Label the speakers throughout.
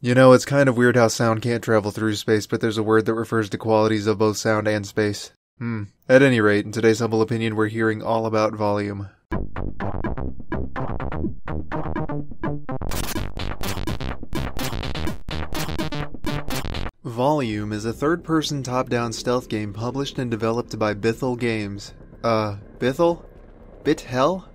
Speaker 1: You know, it's kind of weird how sound can't travel through space, but there's a word that refers to qualities of both sound and space. At any rate, in today's humble opinion, we're hearing all about volume. Volume is a third-person top-down stealth game published and developed by Bithell Games. Bithell? Bithell?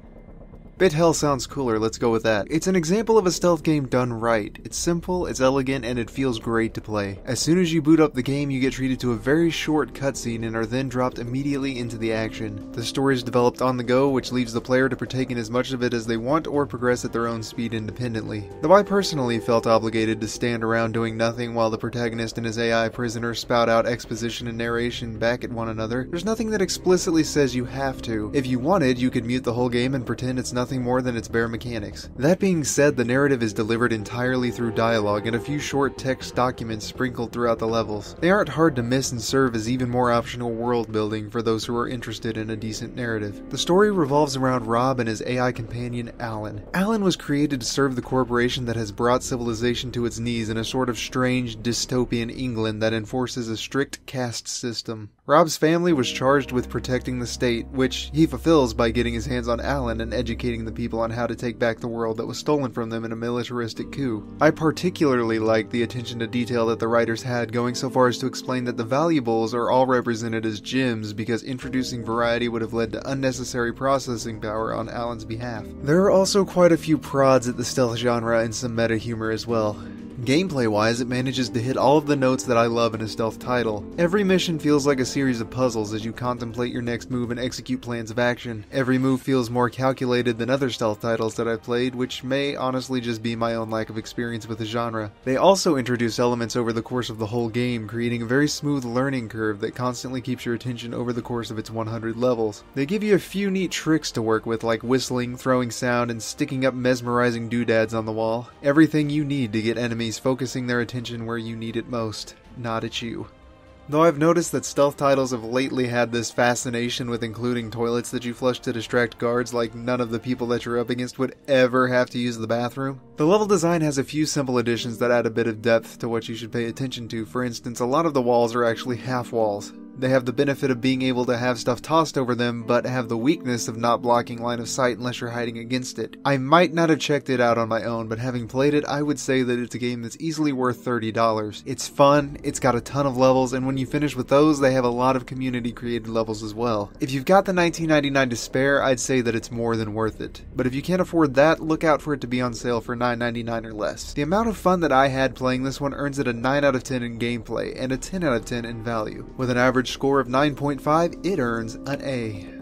Speaker 1: Bithell sounds cooler, let's go with that. It's an example of a stealth game done right. It's simple, it's elegant, and it feels great to play. As soon as you boot up the game, you get treated to a very short cutscene and are then dropped immediately into the action. The story is developed on the go, which leaves the player to partake in as much of it as they want or progress at their own speed independently. Though I personally felt obligated to stand around doing nothing while the protagonist and his AI prisoner spout out exposition and narration back at one another, there's nothing that explicitly says you have to. If you wanted, you could mute the whole game and pretend it's nothing more than its bare mechanics. That being said, the narrative is delivered entirely through dialogue and a few short text documents sprinkled throughout the levels. They aren't hard to miss and serve as even more optional world building for those who are interested in a decent narrative. The story revolves around Rob and his AI companion Alan. Alan was created to serve the corporation that has brought civilization to its knees in a sort of strange dystopian England that enforces a strict caste system. Rob's family was charged with protecting the state, which he fulfills by getting his hands on Alan and educating the people on how to take back the world that was stolen from them in a militaristic coup. I particularly like the attention to detail that the writers had, going so far as to explain that the valuables are all represented as gems because introducing variety would have led to unnecessary processing power on Alan's behalf. There are also quite a few prods at the stealth genre and some meta humor as well. Gameplay-wise, it manages to hit all of the notes that I love in a stealth title. Every mission feels like a series of puzzles as you contemplate your next move and execute plans of action. Every move feels more calculated than other stealth titles that I've played, which may honestly just be my own lack of experience with the genre. They also introduce elements over the course of the whole game, creating a very smooth learning curve that constantly keeps your attention over the course of its 100 levels. They give you a few neat tricks to work with, like whistling, throwing sound, and sticking up mesmerizing doodads on the wall. Everything you need to get enemies focusing their attention where you need it most, not at you. Though I've noticed that stealth titles have lately had this fascination with including toilets that you flush to distract guards, like none of the people that you're up against would ever have to use the bathroom. The level design has a few simple additions that add a bit of depth to what you should pay attention to. For instance, a lot of the walls are actually half walls. They have the benefit of being able to have stuff tossed over them, but have the weakness of not blocking line of sight unless you're hiding against it. I might not have checked it out on my own, but having played it, I would say that it's a game that's easily worth $30. It's fun, it's got a ton of levels, and when you finish with those, they have a lot of community-created levels as well. If you've got the $19.99 to spare, I'd say that it's more than worth it. But if you can't afford that, look out for it to be on sale for $9.99 or less. The amount of fun that I had playing this one earns it a 9 out of 10 in gameplay, and a 10 out of 10 in value. With an average score of 9.5, it earns an A.